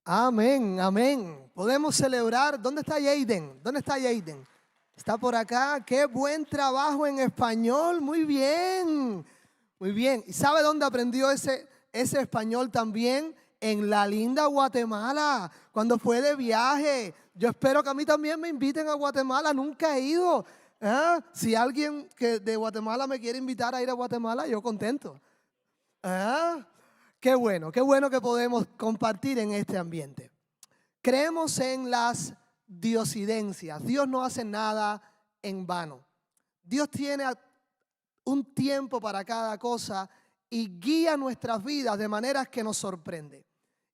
Amén, amén. Podemos celebrar. ¿Dónde está Jaden? ¿Dónde está Jaden? Está por acá. Qué buen trabajo en español. Muy bien. Muy bien. ¿Y sabe dónde aprendió ese español también? En la linda Guatemala, cuando fue de viaje. Yo espero que a mí también me inviten a Guatemala. Nunca he ido. ¿Ah? Si alguien que de Guatemala me quiere invitar a ir a Guatemala, yo contento. ¿Ah? Qué bueno que podemos compartir en este ambiente. Creemos en las diosidencias. Dios no hace nada en vano. Dios tiene un tiempo para cada cosa y guía nuestras vidas de maneras que nos sorprende.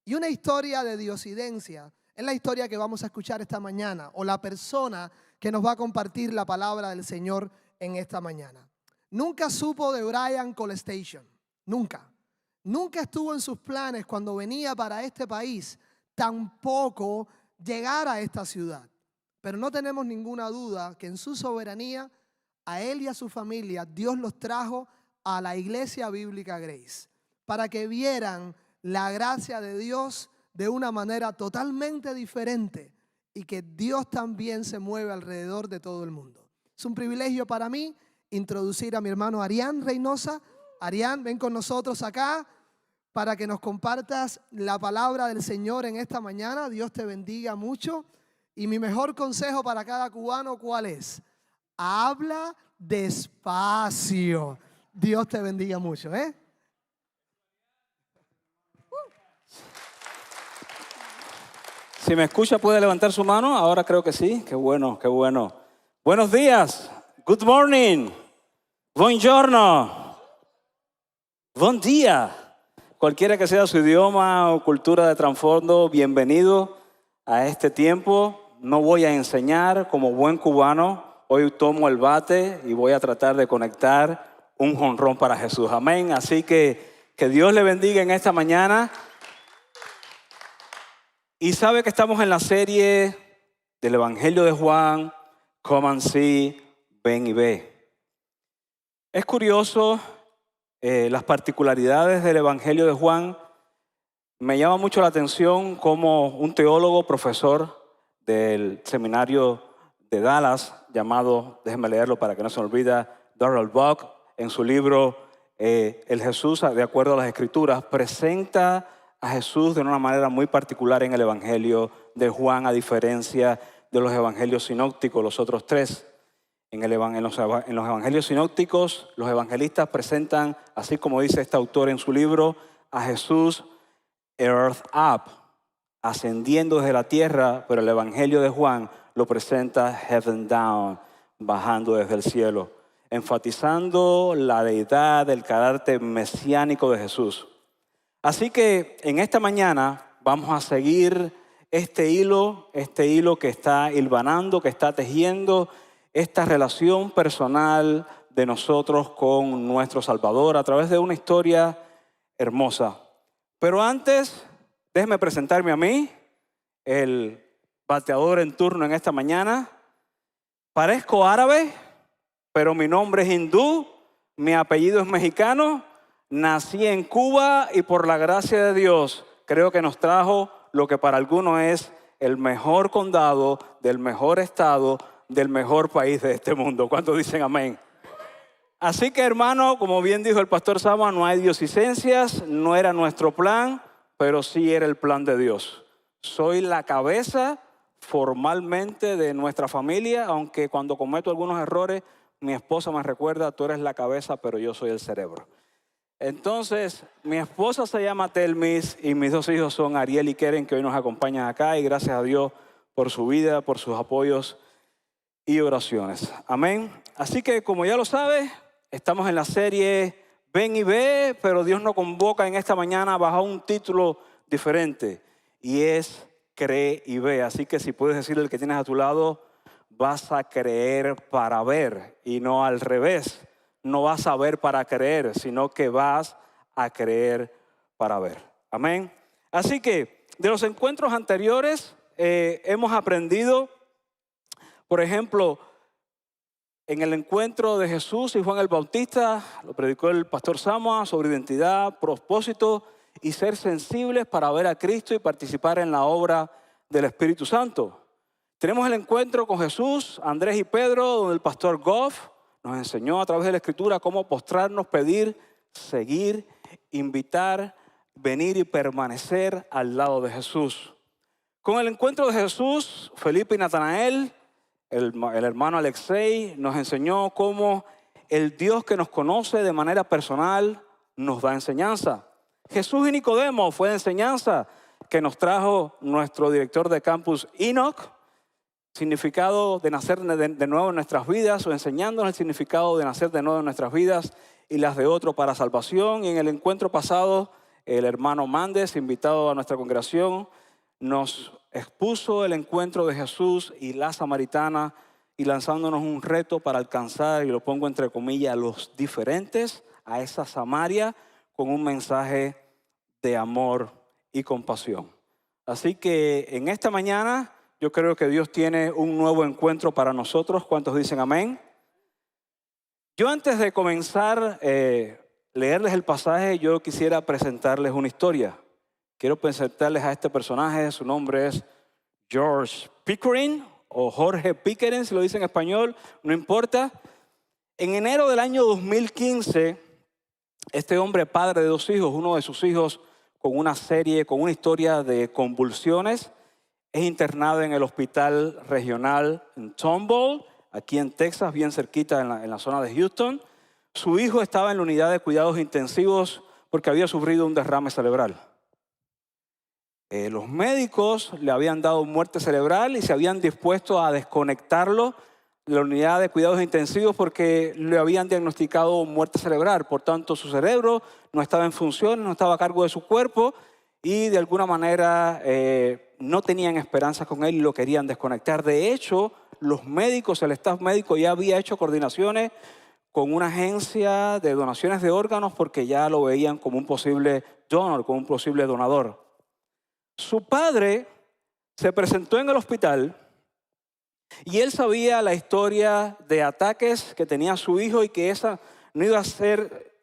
Y una historia de diosidencia es la historia que vamos a escuchar esta mañana, o la persona que nos va a compartir la palabra del Señor en esta mañana. Nunca supo de Bryan College, nunca. Nunca estuvo en sus planes cuando venía para este país, tampoco llegar a esta ciudad. Pero no tenemos ninguna duda que en su soberanía, a él y a su familia, Dios los trajo a la Iglesia Bíblica Grace para que vieran la gracia de Dios de una manera totalmente diferente y que Dios también se mueve alrededor de todo el mundo. Es un privilegio para mí introducir a mi hermano Arián Reynosa. Arián, ven con nosotros acá para que nos compartas la palabra del Señor en esta mañana. Dios te bendiga mucho. Y mi mejor consejo para cada cubano, ¿cuál es? Habla despacio. Dios te bendiga mucho, ¿eh? Si me escucha, ¿puede levantar su mano? Ahora creo que sí. Qué bueno, qué bueno. Buenos días. Good morning. Buongiorno. Buen día. Cualquiera que sea su idioma o cultura de trasfondo, bienvenido a este tiempo. No voy a enseñar como buen cubano. Hoy tomo el bate y voy a tratar de conectar un jonrón para Jesús. Amén. Así que Dios le bendiga en esta mañana. Y sabe que estamos en la serie del Evangelio de Juan, Come and See, ven y ve. Es curioso las particularidades del Evangelio de Juan. Me llama mucho la atención como un teólogo, profesor del seminario de Dallas, llamado, déjenme leerlo para que no se me olvide, Darrell Buck, en su libro El Jesús de acuerdo a las Escrituras, presenta a Jesús de una manera muy particular en el Evangelio de Juan, a diferencia de los evangelios sinópticos, los otros tres. En los evangelios sinópticos, los evangelistas presentan, así como dice este autor en su libro, a Jesús earth up, ascendiendo desde la tierra, pero el evangelio de Juan lo presenta heaven down, bajando desde el cielo, enfatizando la deidad, el carácter mesiánico de Jesús. Así que en esta mañana vamos a seguir este hilo que está hilvanando, que está tejiendo esta relación personal de nosotros con nuestro Salvador a través de una historia hermosa. Pero antes, déjeme presentarme a mí, el bateador en turno en esta mañana. Parezco árabe, pero mi nombre es hindú, mi apellido es mexicano. Nací en Cuba y por la gracia de Dios creo que nos trajo lo que para algunos es el mejor condado, del mejor estado, del mejor país de este mundo. ¿Cuántos dicen amén? Así que hermano, como bien dijo el pastor Sama, no hay diosidencias, no era nuestro plan, pero sí era el plan de Dios. Soy la cabeza formalmente de nuestra familia, aunque cuando cometo algunos errores, mi esposa me recuerda, tú eres la cabeza, pero yo soy el cerebro. Entonces, mi esposa se llama Telmis y mis dos hijos son Ariel y Keren, que hoy nos acompañan acá, y gracias a Dios por su vida, por sus apoyos y oraciones. Amén. Así que, como ya lo sabes, estamos en la serie Ven y Ve, pero Dios nos convoca en esta mañana bajo un título diferente, y es Cree y Ve. Así que si puedes decirle al que tienes a tu lado, vas a creer para ver y no al revés. No vas a ver para creer, sino que vas a creer para ver. Amén. Así que de los encuentros anteriores hemos aprendido, por ejemplo, en el encuentro de Jesús y Juan el Bautista, lo predicó el pastor Samuel sobre identidad, propósito, y ser sensibles para ver a Cristo y participar en la obra del Espíritu Santo. Tenemos el encuentro con Jesús, Andrés y Pedro, donde el pastor Goff nos enseñó a través de la Escritura cómo postrarnos, pedir, seguir, invitar, venir y permanecer al lado de Jesús. Con el encuentro de Jesús, Felipe y Natanael, el hermano Alexei, nos enseñó cómo el Dios que nos conoce de manera personal nos da enseñanza. Jesús y Nicodemo fue de enseñanza que nos trajo nuestro director de campus, Enoch, significado de nacer de nuevo en nuestras vidas, o enseñándonos el significado de nacer de nuevo en nuestras vidas y las de otro para salvación. Y en el encuentro pasado, el hermano Mández, invitado a nuestra congregación, nos expuso el encuentro de Jesús y la samaritana y lanzándonos un reto para alcanzar, y lo pongo entre comillas, los diferentes a esa Samaria con un mensaje de amor y compasión. Así que en esta mañana yo creo que Dios tiene un nuevo encuentro para nosotros. ¿Cuántos dicen amén? Yo antes de comenzar leerles el pasaje, yo quisiera presentarles una historia. Quiero presentarles a este personaje. Su nombre es George Pickering o Jorge Pickering, si lo dicen en español, no importa. En enero del año 2015, este hombre, padre de 2 hijos, uno de sus hijos con una historia de convulsiones, es internado en el hospital regional en Tomball, aquí en Texas, bien cerquita en la zona de Houston. Su hijo estaba en la unidad de cuidados intensivos porque había sufrido un derrame cerebral. Los médicos le habían dado muerte cerebral y se habían dispuesto a desconectarlo de la unidad de cuidados intensivos porque le habían diagnosticado muerte cerebral. Por tanto, su cerebro no estaba en función, no estaba a cargo de su cuerpo y de alguna manera no tenían esperanza con él y lo querían desconectar. De hecho, los médicos, el staff médico ya había hecho coordinaciones con una agencia de donaciones de órganos porque ya lo veían como un posible donor, como un posible donador. Su padre se presentó en el hospital y él sabía la historia de ataques que tenía su hijo y que esa no iba a ser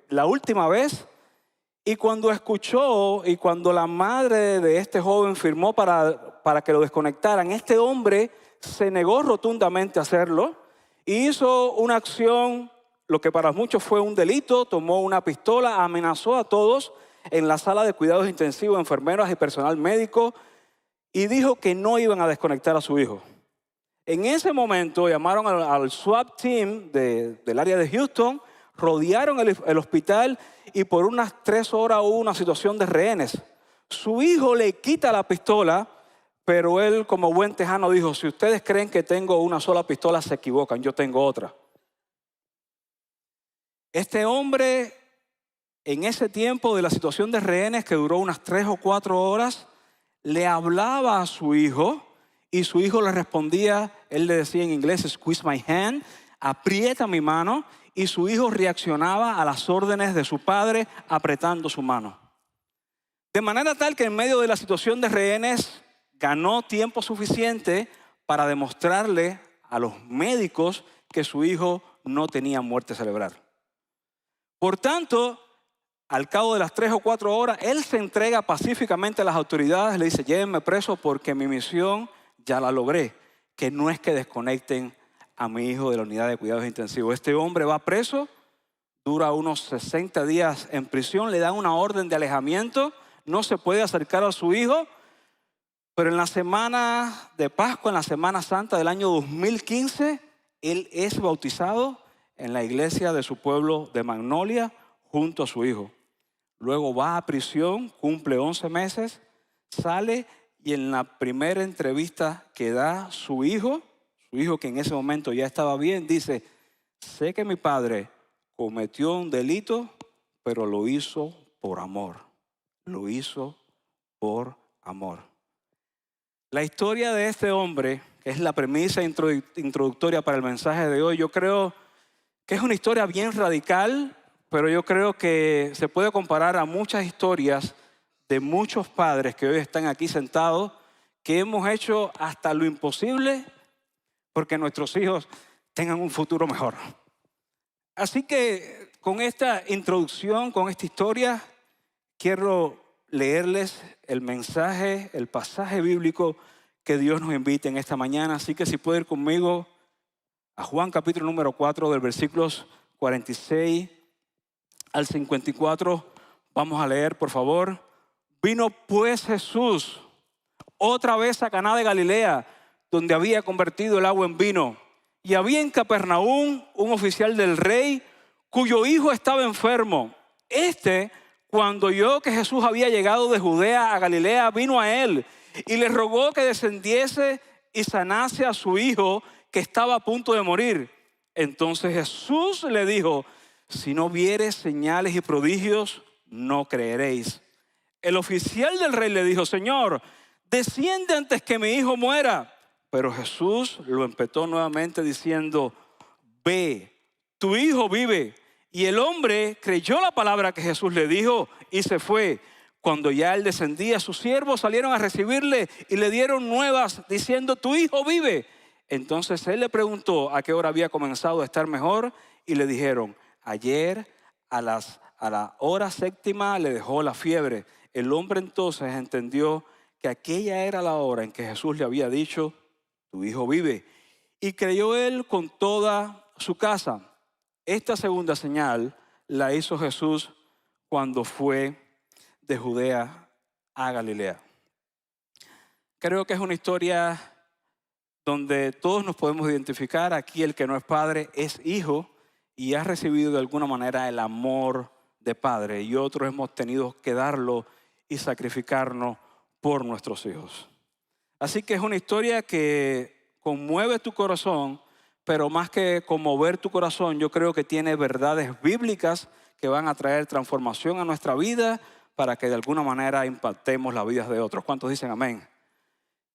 la última vez. Y cuando escuchó y cuando la madre de este joven firmó para que lo desconectaran, este hombre se negó rotundamente a hacerlo y hizo una acción, lo que para muchos fue un delito. Tomó una pistola, amenazó a todos en la sala de cuidados intensivos, enfermeras y personal médico, y dijo que no iban a desconectar a su hijo. En ese momento llamaron al SWAT team del área de Houston, rodearon el hospital y por unas 3 horas hubo una situación de rehenes. Su hijo le quita la pistola, pero él como buen tejano dijo, si ustedes creen que tengo una sola pistola se equivocan, yo tengo otra. Este hombre, en ese tiempo de la situación de rehenes que duró unas 3 o 4 horas, le hablaba a su hijo y su hijo le respondía, él le decía en inglés, squeeze my hand, aprieta mi mano, y su hijo reaccionaba a las órdenes de su padre apretando su mano. De manera tal que en medio de la situación de rehenes ganó tiempo suficiente para demostrarle a los médicos que su hijo no tenía muerte cerebral. Por tanto, al cabo de las 3 o 4 horas, él se entrega pacíficamente a las autoridades, le dice, llévenme preso porque mi misión ya la logré, que no es que desconecten a mi hijo de la unidad de cuidados intensivos. Este hombre va preso, dura unos 60 días en prisión, le dan una orden de alejamiento, no se puede acercar a su hijo, pero en la semana de Pascua, en la Semana Santa del año 2015, él es bautizado en la iglesia de su pueblo de Magnolia junto a su hijo. Luego va a prisión, cumple 11 meses, sale y en la primera entrevista que da su hijo que en ese momento ya estaba bien, dice, sé que mi padre cometió un delito, pero lo hizo por amor. Lo hizo por amor. La historia de este hombre, que es la premisa introductoria para el mensaje de hoy, yo creo que es una historia bien radical, pero yo creo que se puede comparar a muchas historias de muchos padres que hoy están aquí sentados, que hemos hecho hasta lo imposible porque nuestros hijos tengan un futuro mejor. Así que con esta introducción, con esta historia, quiero leerles el mensaje, el pasaje bíblico que Dios nos invita en esta mañana. Así que si puede ir conmigo a Juan capítulo número 4, del versículos 46 al 54, vamos a leer, por favor. Vino pues Jesús otra vez a Caná de Galilea, donde había convertido el agua en vino. Y había en Capernaum un oficial del rey cuyo hijo estaba enfermo. Cuando oyó que Jesús había llegado de Judea a Galilea, vino a él y le rogó que descendiese y sanase a su hijo, que estaba a punto de morir. Entonces Jesús le dijo: si no vieres señales y prodigios, no creeréis. El oficial del rey le dijo: Señor, desciende antes que mi hijo muera. Pero Jesús lo empetó nuevamente diciendo: ve, tu hijo vive. Y el hombre creyó la palabra que Jesús le dijo y se fue. Cuando ya él descendía, sus siervos salieron a recibirle y le dieron nuevas diciendo: tu hijo vive. Entonces él le preguntó a qué hora había comenzado a estar mejor, y le dijeron: ayer a la hora séptima le dejó la fiebre. El hombre entonces entendió que aquella era la hora en que Jesús le había dicho: tu hijo vive. Y creyó él con toda su casa. Esta segunda señal la hizo Jesús cuando fue de Judea a Galilea. Creo que es una historia donde todos nos podemos identificar. Aquí el que no es padre es hijo y ha recibido de alguna manera el amor de padre, y otros hemos tenido que darlo y sacrificarnos por nuestros hijos. Así que es una historia que conmueve tu corazón, pero más que conmover tu corazón, yo creo que tiene verdades bíblicas que van a traer transformación a nuestra vida para que de alguna manera impactemos las vidas de otros. ¿Cuántos dicen amén?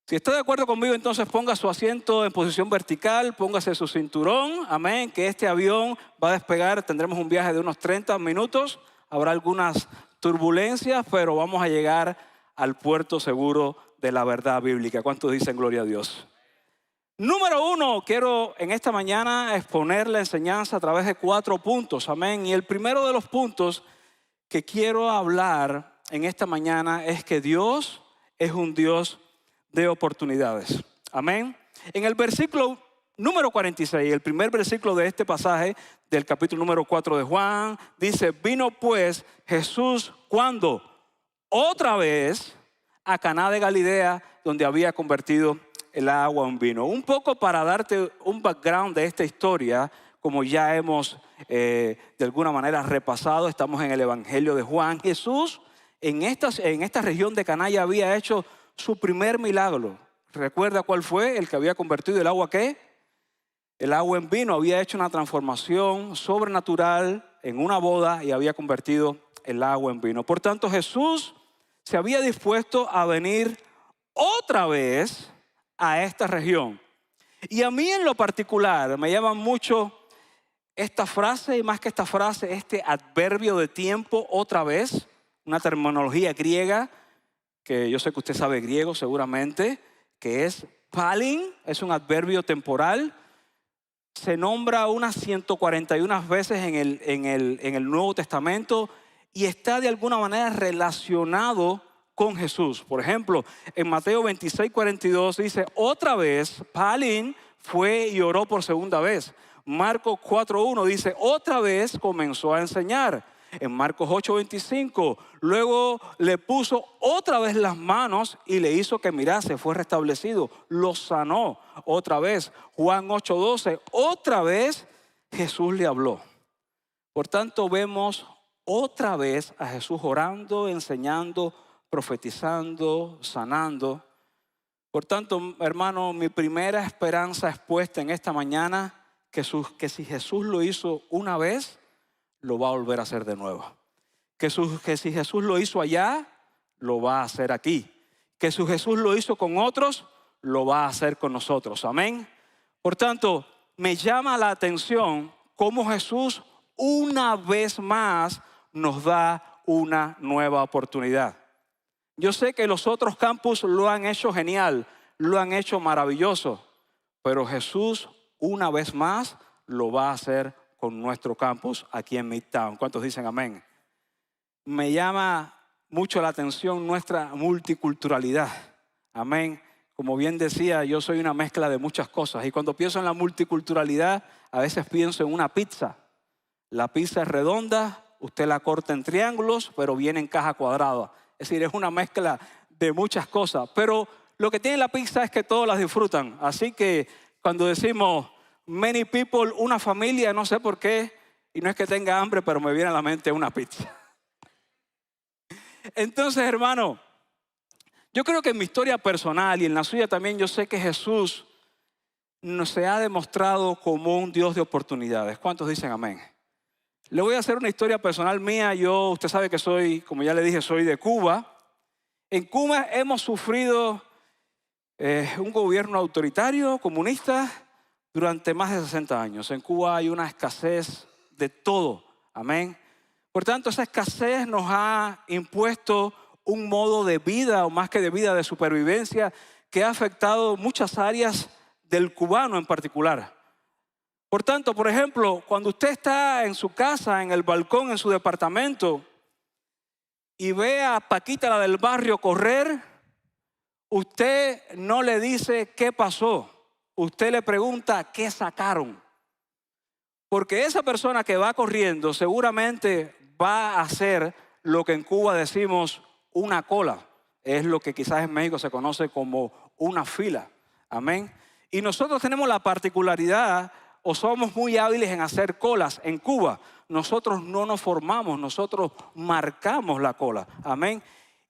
Si está de acuerdo conmigo, entonces ponga su asiento en posición vertical, póngase su cinturón, amén, que este avión va a despegar. Tendremos un viaje de unos 30 minutos, habrá algunas turbulencias, pero vamos a llegar al puerto seguro de la verdad bíblica. ¿Cuántos dicen gloria a Dios? Número 1, quiero en esta mañana exponer la enseñanza a través de 4 puntos, amén. Y el primero de los puntos que quiero hablar en esta mañana es que Dios es un Dios de oportunidades, amén. En el versículo número 46, el primer versículo de este pasaje del capítulo número 4 de Juan, dice: vino pues Jesús, ¿cuándo? Otra vez a Caná de Galilea, donde había convertido el agua en vino. Un poco para darte un background de esta historia, como ya hemos de alguna manera repasado, estamos en el Evangelio de Juan. Jesús en esta región de Caná ya había hecho su primer milagro. ¿Recuerda cuál fue? El que había convertido el agua, ¿qué? El agua en vino. Había hecho una transformación sobrenatural en una boda y había convertido el agua en vino. Por tanto, Jesús se había dispuesto a venir otra vez a esta región. Y a mí en lo particular me llama mucho esta frase, y más que esta frase, este adverbio de tiempo, otra vez, una terminología griega, que yo sé que usted sabe griego seguramente, que es palin, es un adverbio temporal. Se nombra unas 141 veces en el Nuevo Testamento y está de alguna manera relacionado con Jesús. Por ejemplo, en Mateo 26:42 dice: otra vez palin fue y oró por segunda vez. Marcos 4:1 dice: otra vez comenzó a enseñar. En Marcos 8:25, luego le puso otra vez las manos y le hizo que mirase, fue restablecido, lo sanó otra vez. Juan 8:12, otra vez Jesús le habló. Por tanto, vemos otra vez a Jesús orando, enseñando, profetizando, sanando. Por tanto, hermano, mi primera esperanza es puesta en esta mañana que si Jesús lo hizo una vez, lo va a volver a hacer de nuevo. Que si Jesús lo hizo allá, lo va a hacer aquí. Que si Jesús lo hizo con otros, lo va a hacer con nosotros. Amén. Por tanto, me llama la atención cómo Jesús una vez más nos da una nueva oportunidad. Yo sé que los otros campus lo han hecho genial, lo han hecho maravilloso, pero Jesús una vez más lo va a hacer con nuestro campus aquí en Midtown. ¿Cuántos dicen amén? Me llama mucho la atención nuestra multiculturalidad. Amén. Como bien decía, yo soy una mezcla de muchas cosas. Y cuando pienso en la multiculturalidad, a veces pienso en una pizza. La pizza es redonda, usted la corta en triángulos, pero viene en caja cuadrada. Es decir, es una mezcla de muchas cosas. Pero lo que tiene la pizza es que todos las disfrutan. Así que cuando decimos many people, una familia, no sé por qué, y no es que tenga hambre, pero me viene a la mente una pizza. Entonces, hermano, yo creo que en mi historia personal y en la suya también, yo sé que Jesús nos se ha demostrado como un Dios de oportunidades. ¿Cuántos dicen amén? Le voy a hacer una historia personal mía. Usted sabe que soy, como ya le dije, soy de Cuba. En Cuba hemos sufrido un gobierno autoritario, comunista, durante más de 60 años. En Cuba hay una escasez de todo. Amén. Por tanto, esa escasez nos ha impuesto un modo de vida, o más que de vida, de supervivencia, que ha afectado muchas áreas del cubano en particular. Por tanto, por ejemplo, cuando usted está en su casa, en el balcón, en su departamento, y ve a Paquita, la del barrio, correr, usted no le dice qué pasó. Usted le pregunta qué sacaron. Porque esa persona que va corriendo seguramente va a hacer lo que en Cuba decimos una cola. Es lo que quizás en México se conoce como una fila. Amén. Y nosotros tenemos la particularidad, o somos muy hábiles en hacer colas. En Cuba nosotros no nos formamos, nosotros marcamos la cola. Amén.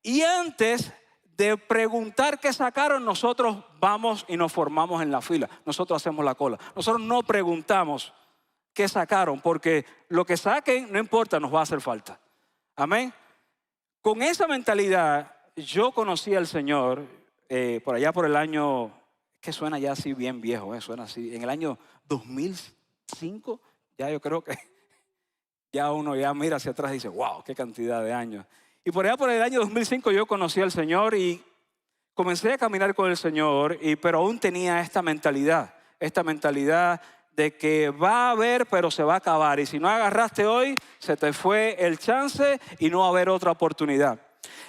Y antes de preguntar qué sacaron, nosotros vamos y nos formamos en la fila. Nosotros hacemos la cola. Nosotros no preguntamos qué sacaron, porque lo que saquen, no importa, nos va a hacer falta. Amén. Con esa mentalidad, yo conocí al Señor por allá por el año, que suena ya así bien viejo, suena así, en el año 2005, ya yo creo que ya uno ya mira hacia atrás y dice, wow, qué cantidad de años. Y por allá por el año 2005 yo conocí al Señor y comencé a caminar con el Señor, pero aún tenía esta mentalidad de que va a haber, pero se va a acabar. Y si no agarraste hoy, se te fue el chance y no va a haber otra oportunidad.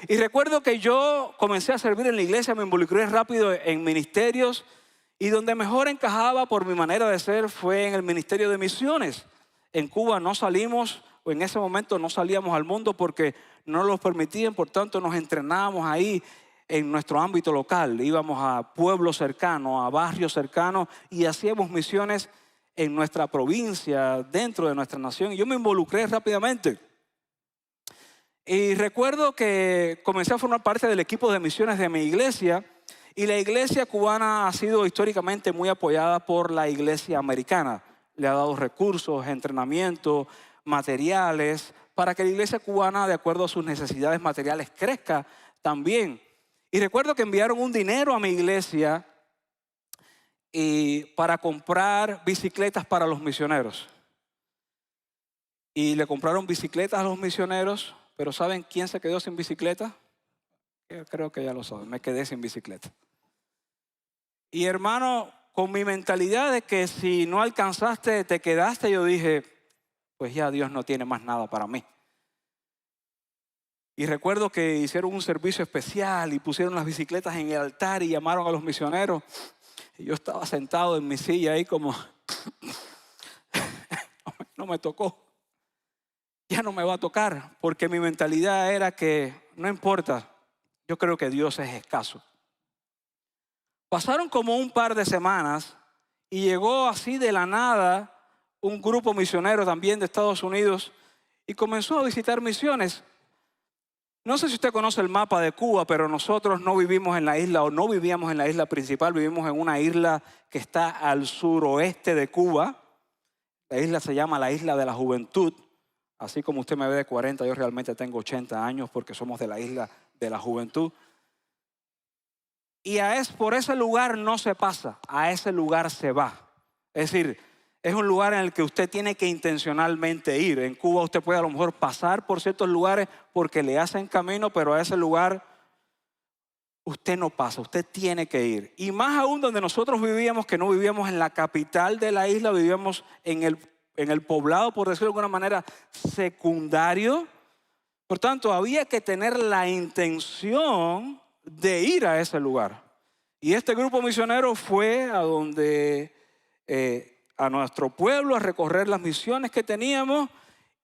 Y recuerdo que yo comencé a servir en la iglesia, me involucré rápido en ministerios y donde mejor encajaba por mi manera de ser fue en el ministerio de misiones. En Cuba no salimos, o en ese momento no salíamos al mundo porque no nos permitían, por tanto nos entrenábamos ahí en nuestro ámbito local. Íbamos a pueblos cercanos, a barrios cercanos y hacíamos misiones en nuestra provincia, dentro de nuestra nación. Y yo me involucré rápidamente. Y recuerdo que comencé a formar parte del equipo de misiones de mi iglesia. Y la iglesia cubana ha sido históricamente muy apoyada por la iglesia americana. Le ha dado recursos, entrenamiento, materiales, para que la iglesia cubana, de acuerdo a sus necesidades materiales, crezca también. Y recuerdo que enviaron un dinero a mi iglesia para comprar bicicletas para los misioneros. Y le compraron bicicletas a los misioneros, pero ¿saben quién se quedó sin bicicleta? Yo creo que ya lo saben, me quedé sin bicicleta. Y hermano, con mi mentalidad de que si no alcanzaste, te quedaste, yo dije, pues ya Dios no tiene más nada para mí. Y recuerdo que hicieron un servicio especial y pusieron las bicicletas en el altar y llamaron a los misioneros. Y yo estaba sentado en mi silla ahí como, no me tocó. Ya no me va a tocar, porque mi mentalidad era que no importa, yo creo que Dios es escaso. Pasaron como un par de semanas y llegó así de la nada un grupo misionero también de Estados Unidos y comenzó a visitar misiones. No sé si usted conoce el mapa de Cuba, pero nosotros no vivimos en la isla o no vivíamos en la isla principal, vivimos en una isla que está al suroeste de Cuba. La isla se llama la Isla de la Juventud. Así como usted me ve de 40, yo realmente tengo 80 años porque somos de la Isla de la Juventud. Y por ese lugar no se pasa, a ese lugar se va. Es decir, es un lugar en el que usted tiene que intencionalmente ir. En Cuba usted puede a lo mejor pasar por ciertos lugares porque le hacen camino, pero a ese lugar usted no pasa, usted tiene que ir. Y más aún donde nosotros vivíamos, que no vivíamos en la capital de la isla, vivíamos en el poblado, por decirlo de alguna manera, secundario. Por tanto, había que tener la intención de ir a ese lugar. Y este grupo misionero fue a donde, a nuestro pueblo, a recorrer las misiones que teníamos.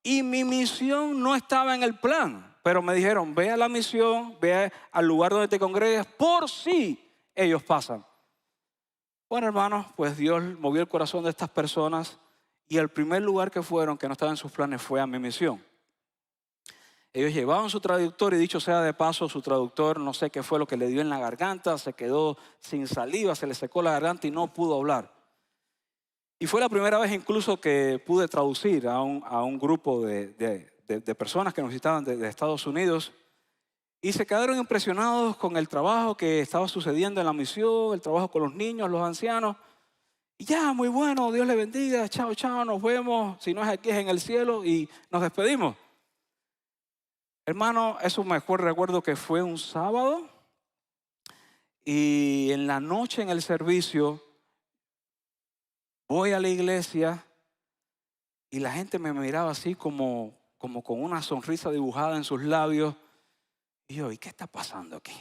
Y mi misión no estaba en el plan. Pero me dijeron, ve a la misión, ve al lugar donde te congregues, por si ellos pasan. Bueno, hermanos, pues Dios movió el corazón de estas personas. Y el primer lugar que fueron, que no estaba en sus planes, fue a mi misión. Ellos llevaban su traductor y dicho sea de paso, su traductor no sé qué fue lo que le dio en la garganta, se quedó sin saliva, se le secó la garganta y no pudo hablar. Y fue la primera vez incluso que pude traducir a un grupo de personas que nos visitaban de Estados Unidos y se quedaron impresionados con el trabajo que estaba sucediendo en la misión, el trabajo con los niños, los ancianos. Y ya, muy bueno, Dios le bendiga, chao, chao, nos vemos, si no es aquí es en el cielo y nos despedimos. Hermano, eso me recuerdo que fue un sábado y en la noche en el servicio voy a la iglesia y la gente me miraba así como con una sonrisa dibujada en sus labios. Y yo, ¿y qué está pasando aquí?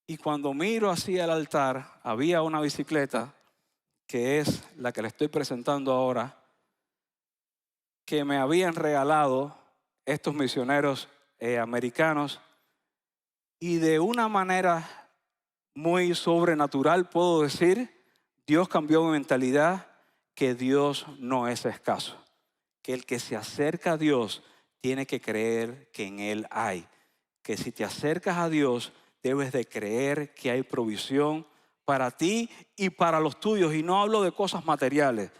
Y cuando miro así al altar, había una bicicleta, que es la que le estoy presentando ahora, que me habían regalado estos misioneros americanos. Y de una manera muy sobrenatural puedo decir, Dios cambió mi mentalidad, que Dios no es escaso. Que el que se acerca a Dios tiene que creer que en Él hay. Que si te acercas a Dios, debes de creer que hay provisión para ti y para los tuyos. Y no hablo de cosas materiales,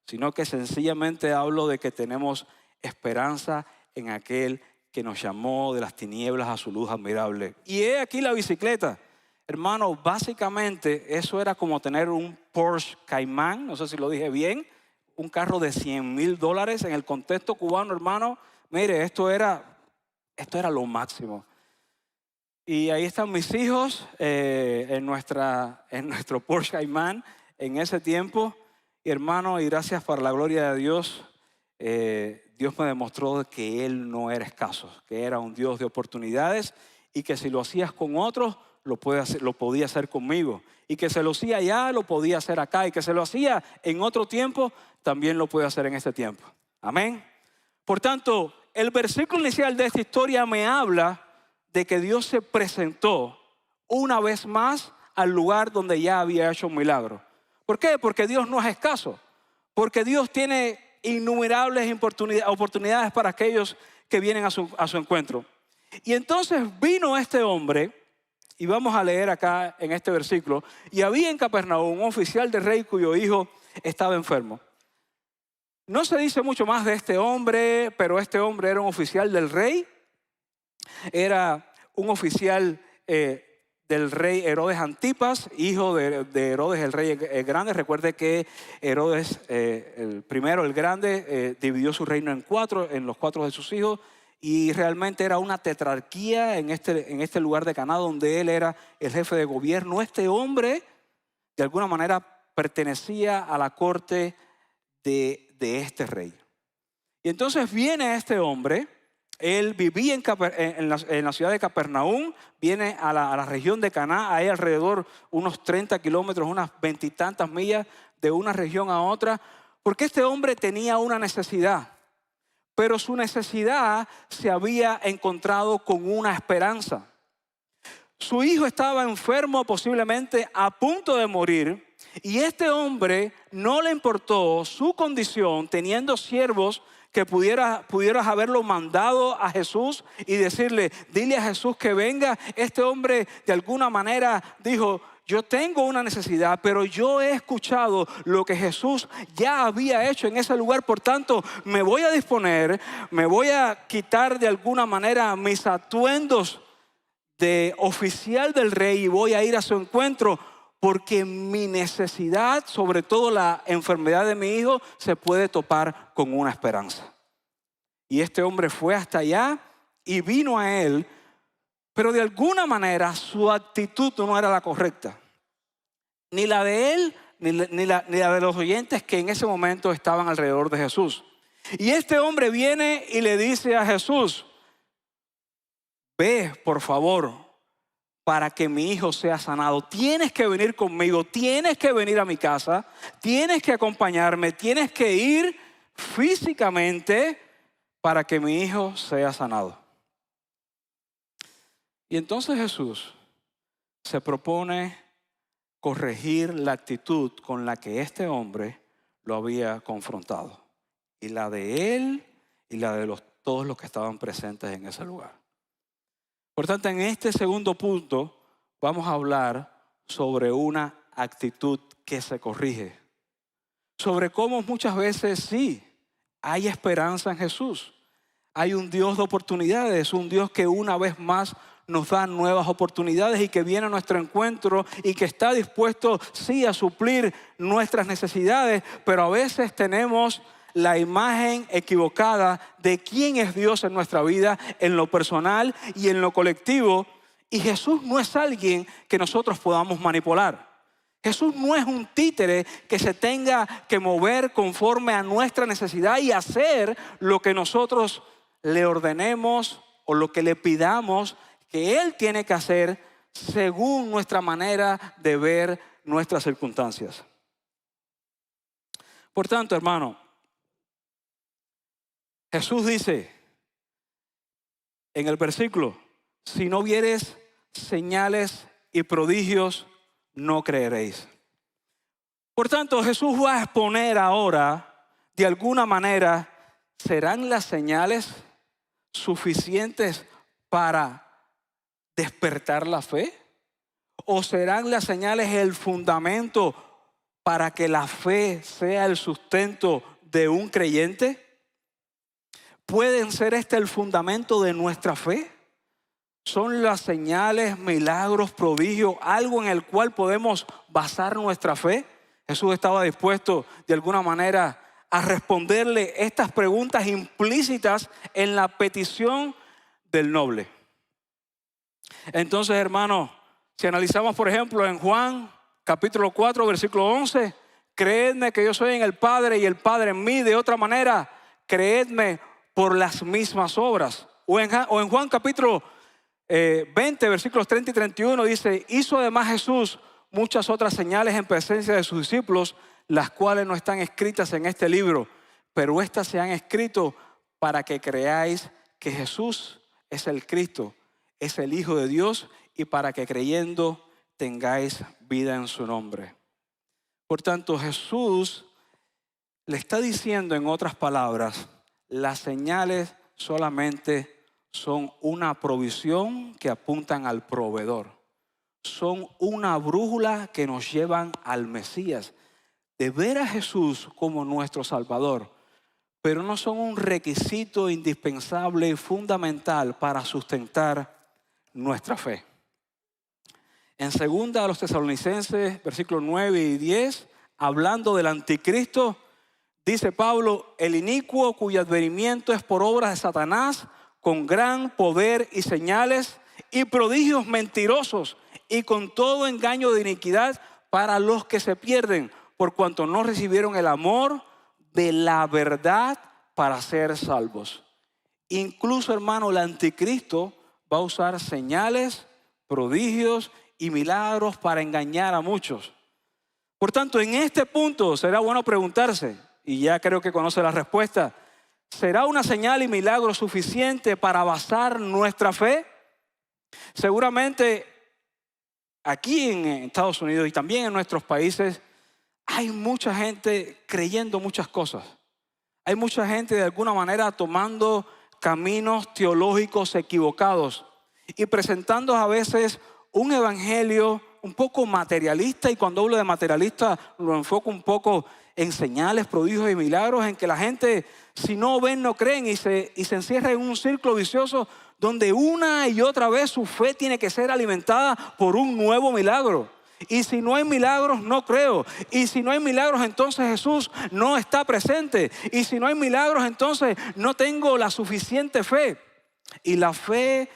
sino que sencillamente hablo de que tenemos esperanza en aquel que nos llamó de las tinieblas a su luz admirable. Y he aquí la bicicleta. Hermano, básicamente eso era como tener un Porsche Cayman, no sé si lo dije bien, un carro de $100,000 en el contexto cubano, hermano. Mire, esto era lo máximo. Y ahí están mis hijos en nuestro Porsche Cayman en ese tiempo. Y hermano, y gracias por la gloria de Dios, Dios me demostró que Él no era escaso, que era un Dios de oportunidades y que si lo hacías con otros, lo podía hacer conmigo. Y que se lo hacía allá, lo podía hacer acá. Y que se lo hacía en otro tiempo, también lo puede hacer en este tiempo. Amén. Por tanto, el versículo inicial de esta historia me habla de que Dios se presentó una vez más al lugar donde ya había hecho un milagro. ¿Por qué? Porque Dios no es escaso. Porque Dios tiene innumerables oportunidades para aquellos que vienen a su encuentro. Y entonces vino este hombre, y vamos a leer acá en este versículo, y había en Capernaum un oficial del rey cuyo hijo estaba enfermo. No se dice mucho más de este hombre, pero este hombre era un oficial del rey. Era un oficial del rey Herodes Antipas, hijo de Herodes el rey grande. Recuerde que Herodes el primero, el grande, dividió su reino en los 4 de sus hijos. Y realmente era una tetrarquía en este lugar de Caná, donde él era el jefe de gobierno. Este hombre, de alguna manera, pertenecía a la corte de este rey. Y entonces viene este hombre, él vivía en la ciudad de Capernaum, viene a la región de Caná, hay alrededor unos 30 kilómetros, unas 20 y tantas millas de una región a otra, porque este hombre tenía una necesidad. Pero su necesidad se había encontrado con una esperanza. Su hijo estaba enfermo, posiblemente a punto de morir. Y este hombre no le importó su condición, teniendo siervos que pudieras haberlo mandado a Jesús y decirle, dile a Jesús que venga. Este hombre de alguna manera dijo, yo tengo una necesidad, pero yo he escuchado lo que Jesús ya había hecho en ese lugar. Por tanto, me voy a disponer, me voy a quitar de alguna manera mis atuendos de oficial del rey y voy a ir a su encuentro, porque mi necesidad, sobre todo la enfermedad de mi hijo, se puede topar con una esperanza. Y este hombre fue hasta allá y vino a él. Pero de alguna manera su actitud no era la correcta. Ni la de él, ni la de los oyentes que en ese momento estaban alrededor de Jesús. Y este hombre viene y le dice a Jesús, ve, por favor, para que mi hijo sea sanado. Tienes que venir conmigo, tienes que venir a mi casa, tienes que acompañarme, tienes que ir físicamente para que mi hijo sea sanado. Y entonces Jesús se propone corregir la actitud con la que este hombre lo había confrontado. Y la de él y la de todos los que estaban presentes en ese lugar. Por tanto, en este segundo punto vamos a hablar sobre una actitud que se corrige. Sobre cómo muchas veces sí, hay esperanza en Jesús. Hay un Dios de oportunidades, un Dios que una vez más nos da nuevas oportunidades y que viene a nuestro encuentro y que está dispuesto, sí, a suplir nuestras necesidades, pero a veces tenemos la imagen equivocada de quién es Dios en nuestra vida, en lo personal y en lo colectivo. Y Jesús no es alguien que nosotros podamos manipular. Jesús no es un títere que se tenga que mover conforme a nuestra necesidad y hacer lo que nosotros le ordenemos o lo que le pidamos que Él tiene que hacer según nuestra manera de ver nuestras circunstancias. Por tanto, hermano, Jesús dice en el versículo, si no vieres señales y prodigios, no creeréis. Por tanto, Jesús va a exponer ahora, de alguna manera, ¿serán las señales suficientes para despertar la fe? ¿O serán las señales el fundamento para que la fe sea el sustento de un creyente? ¿Pueden ser el fundamento de nuestra fe? ¿Son las señales, milagros, prodigios, algo en el cual podemos basar nuestra fe? Jesús estaba dispuesto de alguna manera a responderle estas preguntas implícitas en la petición del noble. Entonces, hermanos, si analizamos, por ejemplo, en Juan capítulo 4, versículo 11, creedme que yo soy en el Padre y el Padre en mí. De otra manera, creedme por las mismas obras. O en Juan capítulo 20, versículos 30 y 31 dice, hizo además Jesús muchas otras señales en presencia de sus discípulos, las cuales no están escritas en este libro, pero estas se han escrito para que creáis que Jesús es el Cristo, es el Hijo de Dios, y para que creyendo tengáis vida en su nombre. Por tanto, Jesús le está diciendo, en otras palabras, las señales solamente son una provisión que apuntan al proveedor. Son una brújula que nos llevan al Mesías, de ver a Jesús como nuestro Salvador, pero no son un requisito indispensable y fundamental para sustentar nuestra fe. En 2 Tesalonicenses, versículos 9 y 10, hablando del anticristo, dice Pablo, el inicuo cuyo advenimiento es por obras de Satanás, con gran poder y señales y prodigios mentirosos y con todo engaño de iniquidad para los que se pierden, por cuanto no recibieron el amor de la verdad para ser salvos. Incluso, hermano, el anticristo va a usar señales, prodigios y milagros para engañar a muchos. Por tanto, en este punto será bueno preguntarse, y ya creo que conoce la respuesta, ¿será una señal y milagro suficiente para basar nuestra fe? Seguramente aquí en Estados Unidos y también en nuestros países hay mucha gente creyendo muchas cosas. Hay mucha gente de alguna manera tomando caminos teológicos equivocados y presentando a veces un evangelio un poco materialista, y cuando hablo de materialista lo enfoco un poco en señales, prodigios y milagros, en que la gente, si no ven, no creen, y se encierra en un círculo vicioso donde una y otra vez su fe tiene que ser alimentada por un nuevo milagro. Y si no hay milagros, no creo. Y si no hay milagros, entonces Jesús no está presente. Y si no hay milagros, entonces no tengo la suficiente fe. Y la fe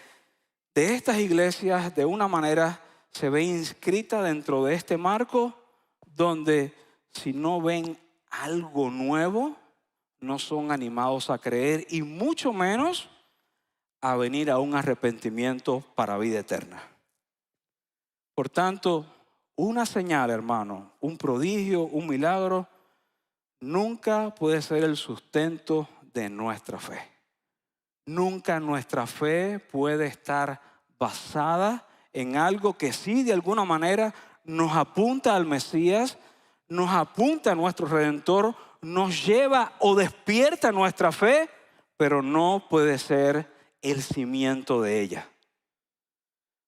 de estas iglesias, de una manera, se ve inscrita dentro de este marco, donde si no ven algo nuevo, no son animados a creer, y mucho menos a venir a un arrepentimiento para vida eterna. Por tanto, una señal, hermano, un prodigio, un milagro, nunca puede ser el sustento de nuestra fe. Nunca nuestra fe puede estar basada en algo que sí, de alguna manera, nos apunta al Mesías, nos apunta a nuestro Redentor, nos lleva o despierta nuestra fe, pero no puede ser el cimiento de ella.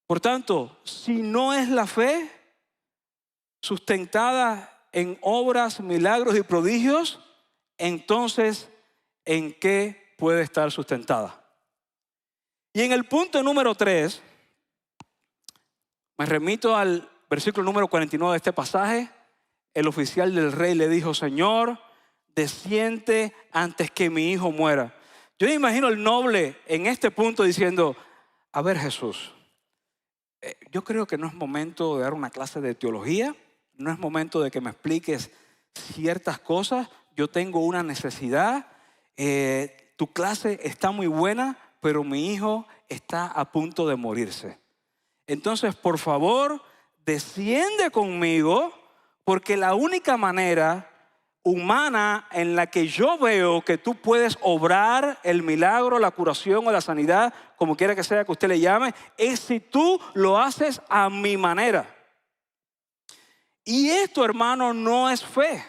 Por tanto, si no es la fe sustentada en obras, milagros y prodigios, entonces, ¿en qué puede estar sustentada? Y en el punto número 3, me remito al versículo número 49 de este pasaje. El oficial del rey le dijo: Señor, desciende antes que mi hijo muera. Yo me imagino el noble en este punto diciendo: a ver, Jesús, yo creo que no es momento de dar una clase de teología, no es momento de que me expliques ciertas cosas. Yo tengo una necesidad, tu clase está muy buena, pero mi hijo está a punto de morirse. Entonces, por favor, desciende conmigo, porque la única manera humana en la que yo veo que tú puedes obrar el milagro, la curación o la sanidad, como quiera que sea que usted le llame, es si tú lo haces a mi manera. Y esto, hermano, no es fe.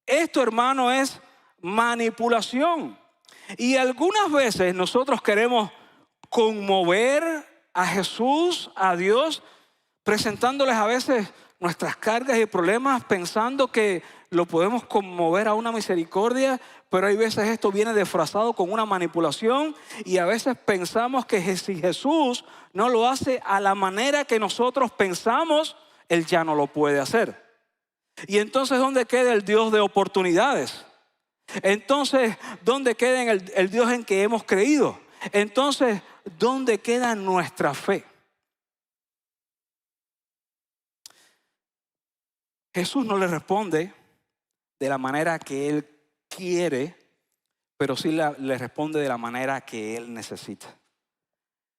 Esto, hermano, es manipulación. Y algunas veces nosotros queremos conmover a Jesús, a Dios, presentándoles a veces nuestras cargas y problemas, pensando que lo podemos conmover a una misericordia, pero hay veces esto viene disfrazado con una manipulación, y a veces pensamos que si Jesús no lo hace a la manera que nosotros pensamos, Él ya no lo puede hacer. Y entonces, ¿dónde queda el Dios de oportunidades? Entonces, ¿dónde queda el Dios en que hemos creído? Entonces, ¿dónde queda nuestra fe? Jesús no le responde de la manera que Él quiere, pero sí le responde de la manera que Él necesita.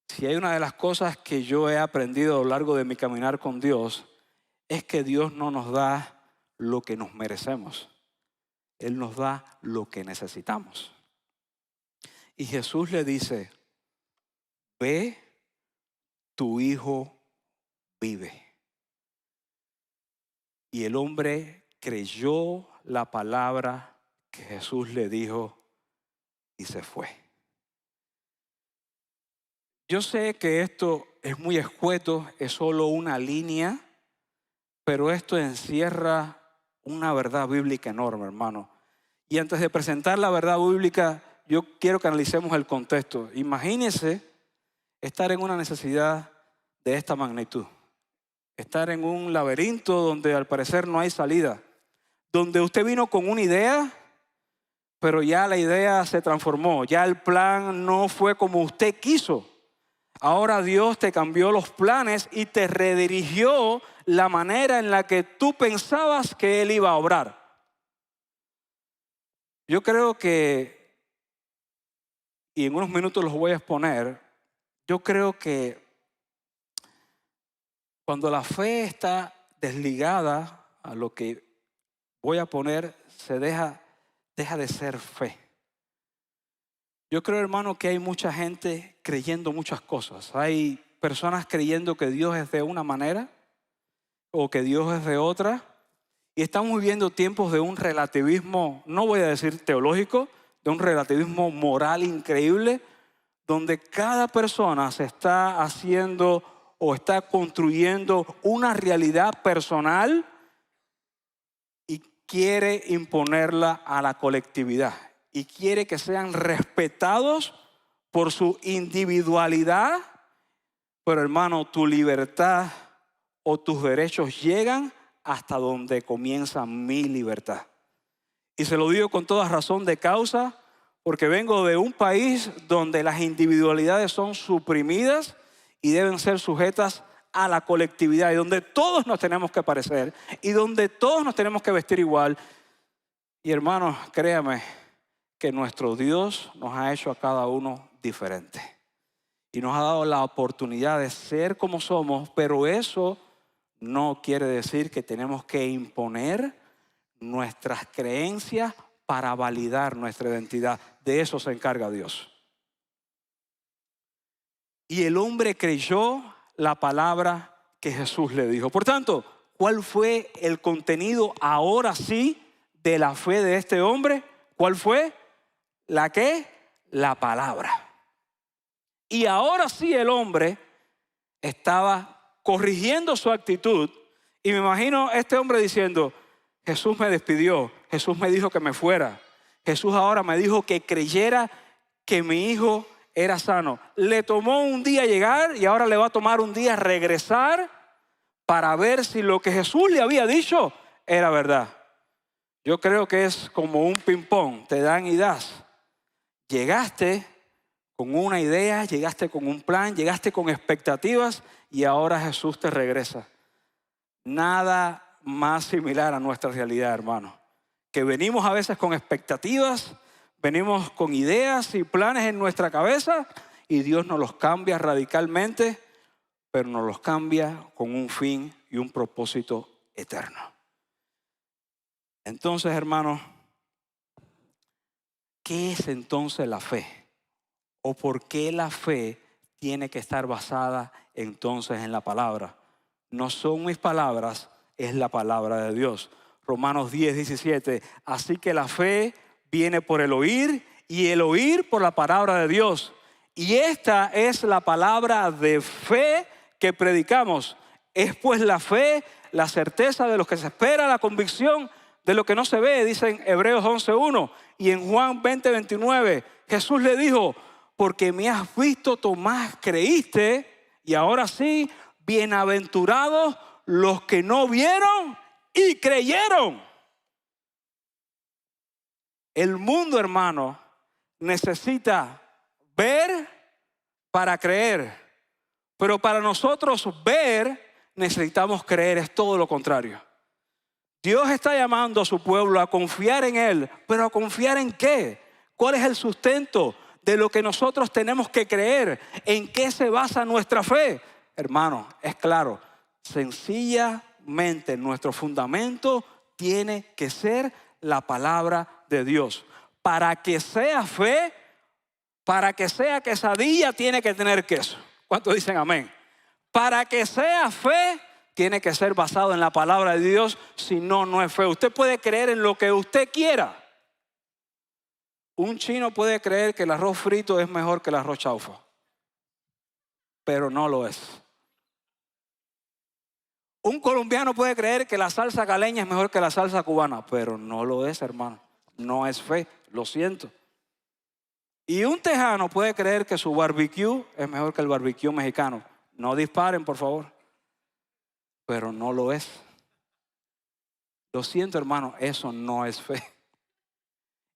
Si hay una de las cosas que yo he aprendido a lo largo de mi caminar con Dios, es que Dios no nos da lo que nos merecemos. Él nos da lo que necesitamos. Y Jesús le dice: ve, tu hijo vive. Y el hombre creyó la palabra que Jesús le dijo y se fue. Yo sé que esto es muy escueto, es solo una línea, pero esto encierra una verdad bíblica enorme, hermano. Y antes de presentar la verdad bíblica, yo quiero que analicemos el contexto. Imagínese estar en una necesidad de esta magnitud. Estar en un laberinto donde al parecer no hay salida. Donde usted vino con una idea, pero ya la idea se transformó. Ya el plan no fue como usted quiso. Ahora Dios te cambió los planes y te redirigió la manera en la que tú pensabas que Él iba a obrar. Yo creo que, y en unos minutos los voy a exponer, yo creo que cuando la fe está desligada a lo que voy a poner, se deja de ser fe. Yo creo, hermano, que hay mucha gente creyendo muchas cosas. Hay personas creyendo que Dios es de una manera o que Dios es de otra. Y estamos viviendo tiempos de un relativismo, no voy a decir teológico, de un relativismo moral increíble, donde cada persona se está haciendo o está construyendo una realidad personal y quiere imponerla a la colectividad. Y quiere que sean respetados por su individualidad. Pero, hermano, tu libertad o tus derechos llegan hasta donde comienza mi libertad. Y se lo digo con toda razón de causa, porque vengo de un país donde las individualidades son suprimidas y deben ser sujetas a la colectividad, y donde todos nos tenemos que parecer y donde todos nos tenemos que vestir igual. Y, hermanos, créame que nuestro Dios nos ha hecho a cada uno diferente. y nos ha dado la oportunidad de ser como somos, pero eso no quiere decir que tenemos que imponer nuestras creencias para validar nuestra identidad. De eso se encarga Dios. Y el hombre creyó la palabra que Jesús le dijo. Por tanto, ¿cuál fue el contenido ahora sí de la fe de este hombre? ¿Cuál fue? ¿La qué? La palabra. Y ahora sí el hombre estaba corrigiendo su actitud. Y me imagino a este hombre diciendo, Jesús me despidió, Jesús me dijo que me fuera. Jesús ahora me dijo que creyera que mi hijo era sano. Le tomó un día llegar y ahora le va a tomar un día regresar para ver si lo que Jesús le había dicho era verdad. Yo creo que es como un ping-pong, te dan y das. Llegaste con una idea, llegaste con un plan, llegaste con expectativas y ahora Jesús te regresa. Nada más similar a nuestra realidad, hermano. Que venimos a veces con expectativas, venimos con ideas y planes en nuestra cabeza y Dios nos los cambia radicalmente, pero nos los cambia con un fin y un propósito eterno. Entonces, hermanos, ¿qué es entonces la fe? ¿O por qué la fe tiene que estar basada entonces en la palabra? No son mis palabras, es la palabra de Dios. Romanos 10:17. Así que la fe viene por el oír y el oír por la palabra de Dios. Y esta es la palabra de fe que predicamos. Es pues la fe, la certeza de lo que se espera, la convicción de lo que no se ve, dice en Hebreos 11:1. Y en Juan 20:29, Jesús le dijo, porque me has visto, Tomás, creíste, y ahora sí, bienaventurados los que no vieron y creyeron. El mundo, hermano, necesita ver para creer, pero para nosotros ver necesitamos creer, es todo lo contrario. Dios está llamando a su pueblo a confiar en Él, pero ¿a confiar en qué? ¿Cuál es el sustento de lo que nosotros tenemos que creer? ¿En qué se basa nuestra fe? Hermano, es claro, sencillamente nuestro fundamento tiene que ser la palabra de Dios. Para que sea fe, para que sea quesadilla, tiene que tener queso. ¿Cuántos dicen amén? Para que sea fe, tiene que ser basado en la palabra de Dios, si no, no es fe. Usted puede creer en lo que usted quiera. Un chino puede creer que el arroz frito es mejor que el arroz chaufa, pero no lo es. Un colombiano puede creer que la salsa caleña es mejor que la salsa cubana, pero no lo es, hermano. No es fe, lo siento. Y un tejano puede creer que su barbecue es mejor que el barbecue mexicano. No disparen, por favor. Pero no lo es. Lo siento, hermano, eso no es fe.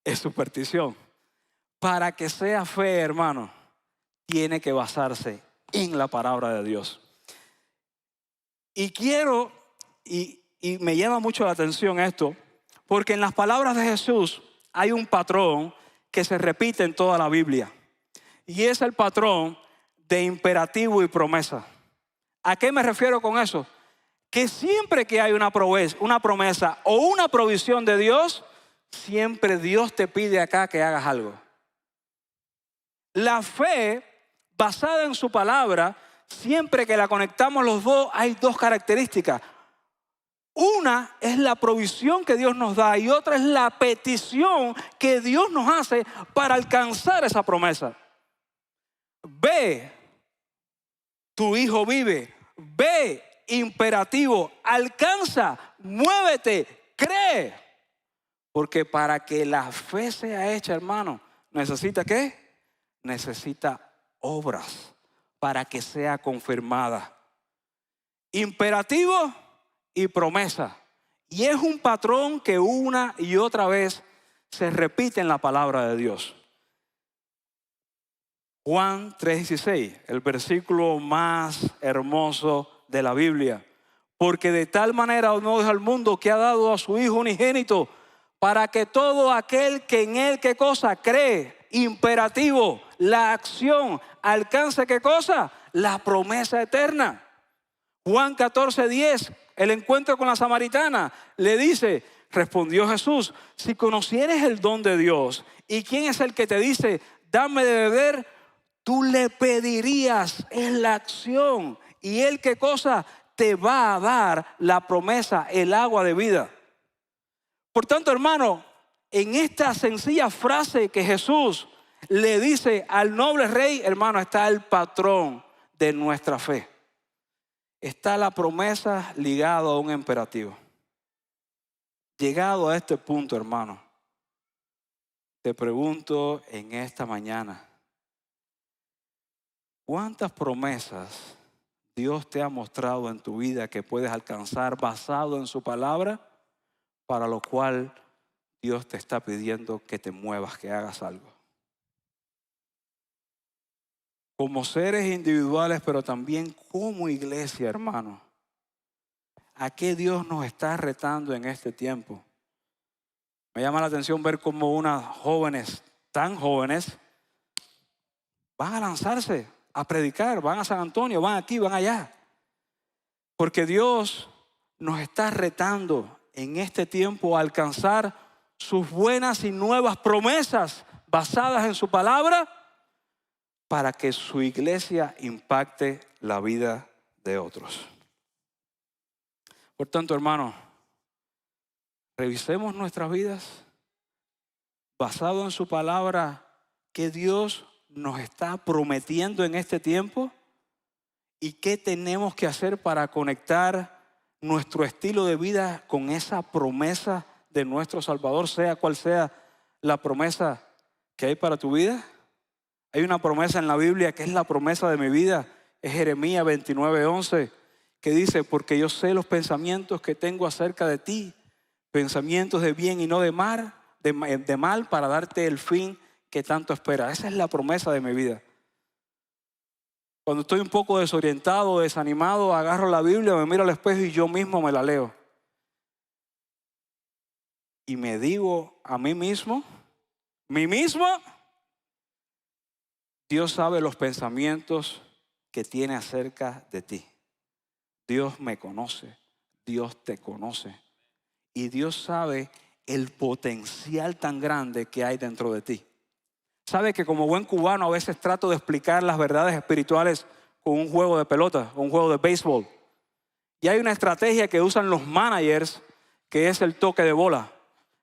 Es superstición. Para que sea fe, hermano, tiene que basarse en la palabra de Dios. Y quiero, y me llama mucho la atención esto, porque en las palabras de Jesús hay un patrón que se repite en toda la Biblia. Y es el patrón de imperativo y promesa. ¿A qué me refiero con eso? Que siempre que hay una promesa o una provisión de Dios, siempre Dios te pide acá que hagas algo. La fe basada en su palabra, siempre que la conectamos los dos, hay dos características. Una es la provisión que Dios nos da y otra es la petición que Dios nos hace para alcanzar esa promesa. Ve, tu hijo vive. Ve, imperativo, alcanza, muévete, cree. Porque para que la fe sea hecha, hermano, ¿necesita qué? Necesita obras para que sea confirmada. Imperativo y promesa. Y es un patrón que una y otra vez se repite en la palabra de Dios. Juan 3:16, el versículo más hermoso de la Biblia. Porque de tal manera amó Dios al mundo que ha dado a su Hijo unigénito, para que todo aquel que en Él, ¿qué cosa? Cree. imperativo, la acción. ¿Alcanza qué cosa? La promesa eterna. Juan 14:10, el encuentro con la samaritana, le dice, respondió Jesús, si conocieres el don de Dios y quién es el que te dice, dame de beber, tú le pedirías, es la acción. ¿Y él qué cosa? Te va a dar la promesa, el agua de vida. Por tanto, hermano, en esta sencilla frase que Jesús le dice al noble rey, hermano, está el patrón de nuestra fe. Está la promesa ligada a un imperativo. Llegado a este punto, hermano, te pregunto en esta mañana, ¿cuántas promesas Dios te ha mostrado en tu vida que puedes alcanzar basado en su palabra, para lo cual Dios te está pidiendo que te muevas, que hagas algo? Como seres individuales, pero también como iglesia, hermano, ¿a qué Dios nos está retando en este tiempo? Me llama la atención ver cómo unas jóvenes, tan jóvenes, van a lanzarse a predicar, van a San Antonio, van aquí, van allá. Porque Dios nos está retando en este tiempo a alcanzar sus buenas y nuevas promesas basadas en su palabra para que su iglesia impacte la vida de otros. Por tanto, hermano, revisemos nuestras vidas basado en su palabra que Dios nos está prometiendo en este tiempo y qué tenemos que hacer para conectar nuestro estilo de vida con esa promesa de nuestro Salvador, sea cual sea la promesa que hay para tu vida. Hay una promesa en la Biblia que es la promesa de mi vida, es Jeremías 29:11, que dice, porque yo sé los pensamientos que tengo acerca de ti, pensamientos de bien y no de mal para darte el fin que tanto esperas. Esa es la promesa de mi vida. Cuando estoy un poco desorientado, desanimado, agarro la Biblia, me miro al espejo y yo mismo me la leo. Y me digo a mí mismo, Dios sabe los pensamientos que tiene acerca de ti. Dios me conoce, Dios te conoce. Y Dios sabe el potencial tan grande que hay dentro de ti. Sabe que como buen cubano a veces trato de explicar las verdades espirituales con un juego de pelota, con un juego de béisbol. Y hay una estrategia que usan los managers, que es el toque de bola.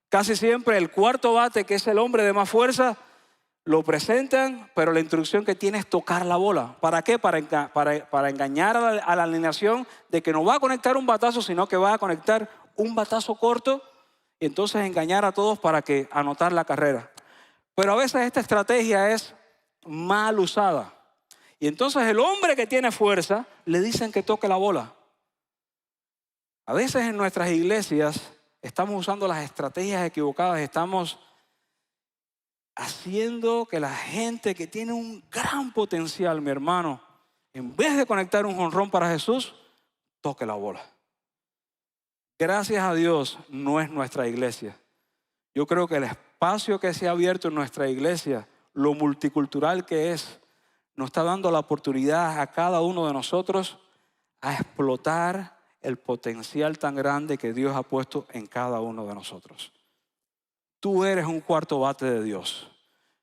Casi siempre el cuarto bate, que es el hombre de más fuerza, lo presentan, pero la instrucción que tiene es tocar la bola. ¿Para qué? Para engañar a la alineación de que no va a conectar un batazo, sino que va a conectar un batazo corto y entonces engañar a todos para que anotar la carrera. Pero a veces esta estrategia es mal usada. Y entonces el hombre que tiene fuerza le dicen que toque la bola. A veces en nuestras iglesias estamos usando las estrategias equivocadas, estamos haciendo que la gente que tiene un gran potencial, mi hermano, en vez de conectar un jonrón para Jesús, toque la bola. Gracias a Dios no es nuestra iglesia. Yo creo que el espacio que se ha abierto en nuestra iglesia, lo multicultural que es, nos está dando la oportunidad a cada uno de nosotros a explotar el potencial tan grande que Dios ha puesto en cada uno de nosotros. Tú eres un cuarto bate de Dios.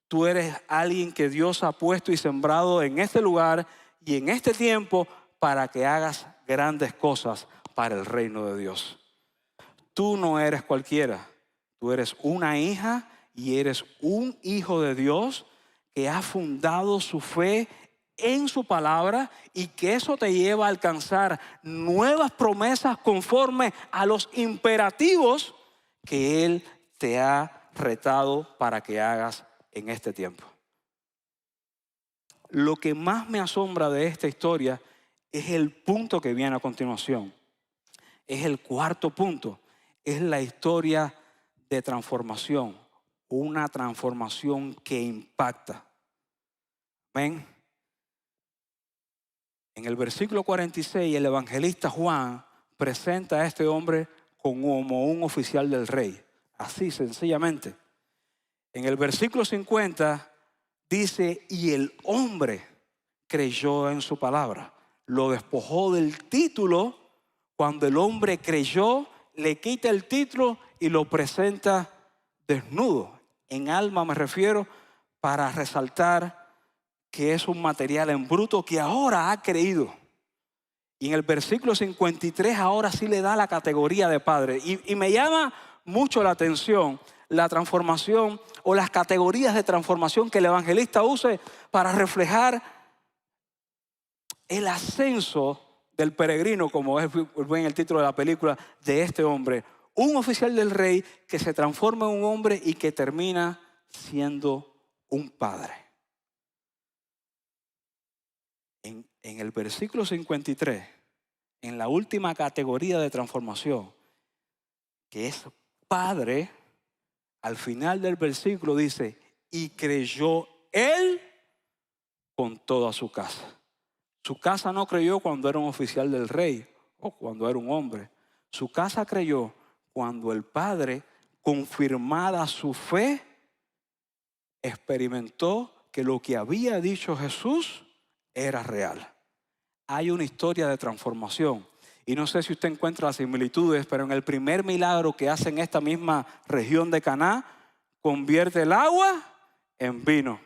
Tú eres alguien que Dios ha puesto y sembrado en este lugar y en este tiempo para que hagas grandes cosas para el reino de Dios. Tú no eres cualquiera. Tú eres una hija y eres un hijo de Dios que ha fundado su fe en su palabra y que eso te lleva a alcanzar nuevas promesas conforme a los imperativos que Él te ha retado para que hagas en este tiempo. Lo que más me asombra de esta historia es el punto que viene a continuación. Es el cuarto punto. Es la historia de transformación. Una transformación que impacta. ¿Ven? En el versículo 46, el evangelista Juan presenta a este hombre como un oficial del rey. Así, sencillamente. En el versículo 50, dice, y el hombre creyó en su palabra. Lo despojó del título. Cuando el hombre creyó, le quita el título y lo presenta desnudo. En alma me refiero, para resaltar que es un material en bruto que ahora ha creído. Y en el versículo 53 ahora sí le da la categoría de padre. Y me llama mucho la atención la transformación o las categorías de transformación que el evangelista use para reflejar el ascenso del peregrino, como es en el título de la película, de este hombre. Un oficial del rey que se transforma en un hombre y que termina siendo un padre. En el versículo 53, en la última categoría de transformación, que es padre, al final del versículo dice, y creyó él con toda su casa. Su casa no creyó cuando era un oficial del rey o cuando era un hombre. Su casa creyó cuando el padre, confirmada su fe, experimentó que lo que había dicho Jesús era real. Hay una historia de transformación. Y no sé si usted encuentra las similitudes, pero en el primer milagro que hace en esta misma región de Caná, convierte el agua en vino.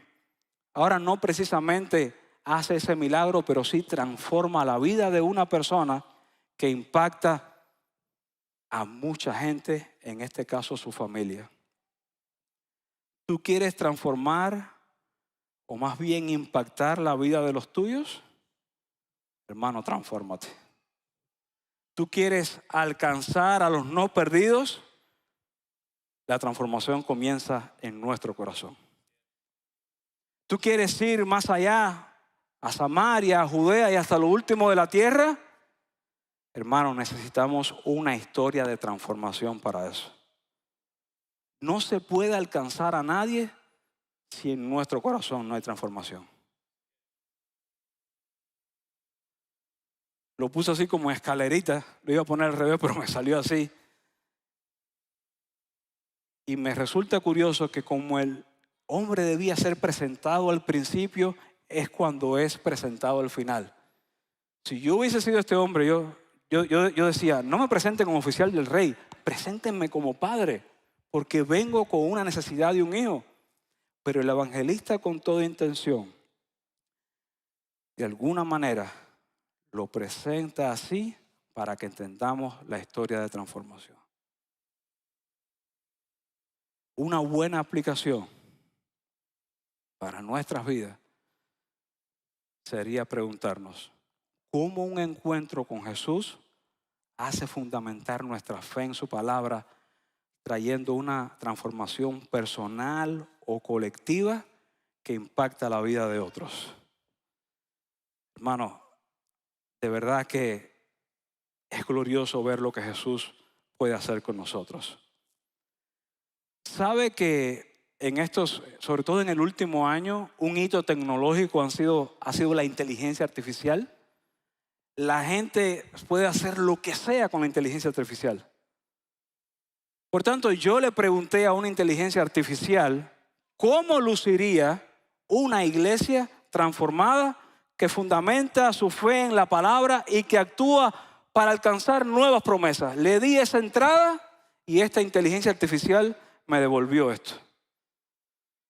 Ahora no precisamente hace ese milagro, pero sí transforma la vida de una persona que impacta a mucha gente, en este caso su familia. ¿Tú quieres transformar o más bien impactar la vida de los tuyos? Hermano, transfórmate. ¿Tú quieres alcanzar a los no perdidos? La transformación comienza en nuestro corazón. ¿Tú quieres ir más allá, a Samaria, a Judea y hasta lo último de la tierra? Hermano, necesitamos una historia de transformación para eso. No se puede alcanzar a nadie si en nuestro corazón no hay transformación. Lo puse así como escalerita, lo iba a poner al revés, pero me salió así. Y me resulta curioso que como el hombre debía ser presentado al principio, es cuando es presentado al final. Si yo hubiese sido este hombre, yo decía, no me presenten como oficial del rey, preséntenme como padre, porque vengo con una necesidad de un hijo. Pero el evangelista, con toda intención, de alguna manera lo presenta así para que entendamos la historia de transformación. Una buena aplicación para nuestras vidas sería preguntarnos, ¿cómo un encuentro con Jesús hace fundamentar nuestra fe en su palabra, trayendo una transformación personal o colectiva que impacta la vida de otros? Hermano, de verdad que es glorioso ver lo que Jesús puede hacer con nosotros. ¿Sabe que en estos, sobre todo en el último año, un hito tecnológico ha sido la inteligencia artificial? La gente puede hacer lo que sea con la inteligencia artificial. Por tanto, yo le pregunté a una inteligencia artificial cómo luciría una iglesia transformada que fundamenta su fe en la palabra y que actúa para alcanzar nuevas promesas. Le di esa entrada y esta inteligencia artificial me devolvió esto.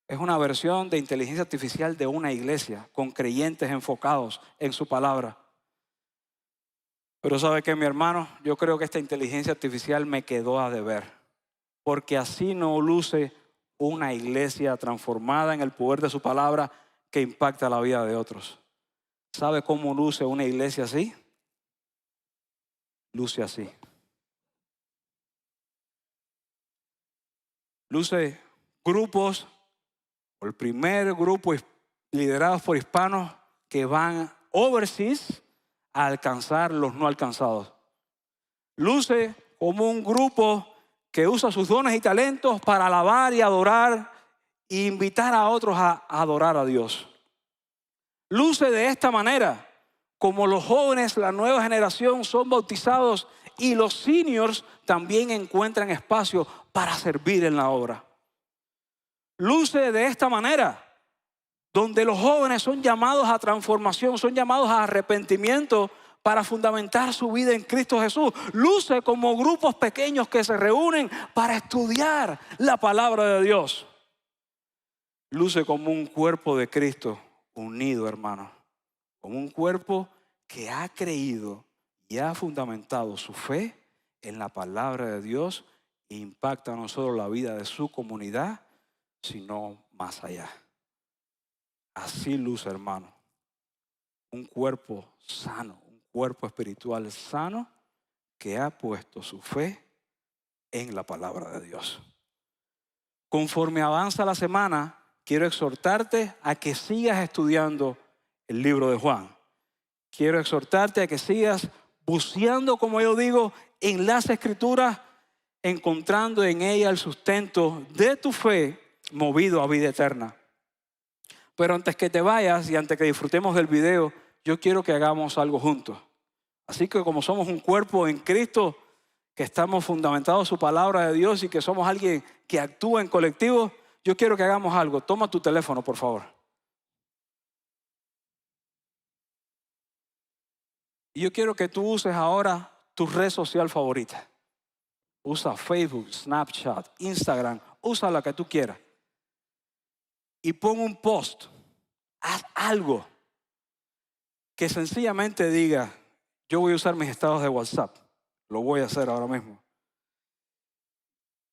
Es una versión de inteligencia artificial de una iglesia con creyentes enfocados en su palabra. Pero ¿sabe qué, mi hermano? Yo creo que esta inteligencia artificial me quedó a deber, porque así no luce una iglesia transformada en el poder de su palabra que impacta la vida de otros. ¿Sabe cómo luce una iglesia así? Luce así. Luce grupos, el primer grupo liderados por hispanos que van overseas a alcanzar los no alcanzados. Luce como un grupo que usa sus dones y talentos para alabar y adorar e invitar a otros a adorar a Dios. Luce de esta manera como los jóvenes, la nueva generación, son bautizados y los seniors también encuentran espacio para servir en la obra. Luce de esta manera donde los jóvenes son llamados a transformación, son llamados a arrepentimiento para fundamentar su vida en Cristo Jesús. Luce como grupos pequeños que se reúnen para estudiar la palabra de Dios. Luce como un cuerpo de Cristo unido, hermano. Como un cuerpo que ha creído y ha fundamentado su fe en la palabra de Dios e impacta no solo la vida de su comunidad, sino más allá. Así luce, hermano, un cuerpo sano, un cuerpo espiritual sano que ha puesto su fe en la palabra de Dios. Conforme avanza la semana, quiero exhortarte a que sigas estudiando el libro de Juan. Quiero exhortarte a que sigas buceando, como yo digo, en las Escrituras, encontrando en ella el sustento de tu fe movido a vida eterna. Pero antes que te vayas y antes que disfrutemos del video, yo quiero que hagamos algo juntos. Así que como somos un cuerpo en Cristo, que estamos fundamentados en su palabra de Dios y que somos alguien que actúa en colectivo, yo quiero que hagamos algo. Toma tu teléfono, por favor. Y yo quiero que tú uses ahora tu red social favorita. Usa Facebook, Snapchat, Instagram, usa la que tú quieras. Y pon un post, haz algo que sencillamente diga, yo voy a usar mis estados de WhatsApp, lo voy a hacer ahora mismo.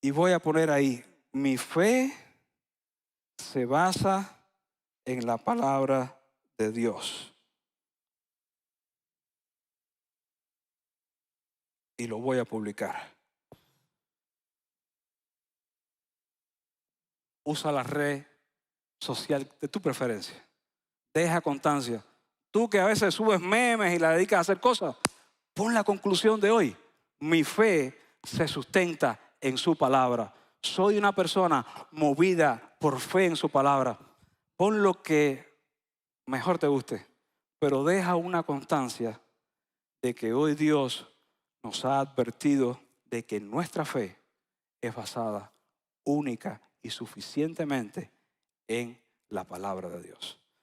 Y voy a poner ahí, mi fe se basa en la palabra de Dios. Y lo voy a publicar. Usa la red social de tu preferencia. Deja constancia. Tú que a veces subes memes y la dedicas a hacer cosas, pon la conclusión de hoy. Mi fe se sustenta en su palabra. Soy una persona movida por fe en su palabra. Pon lo que mejor te guste, pero deja una constancia de que hoy Dios nos ha advertido de que nuestra fe es basada única y suficientemente en la palabra de Dios.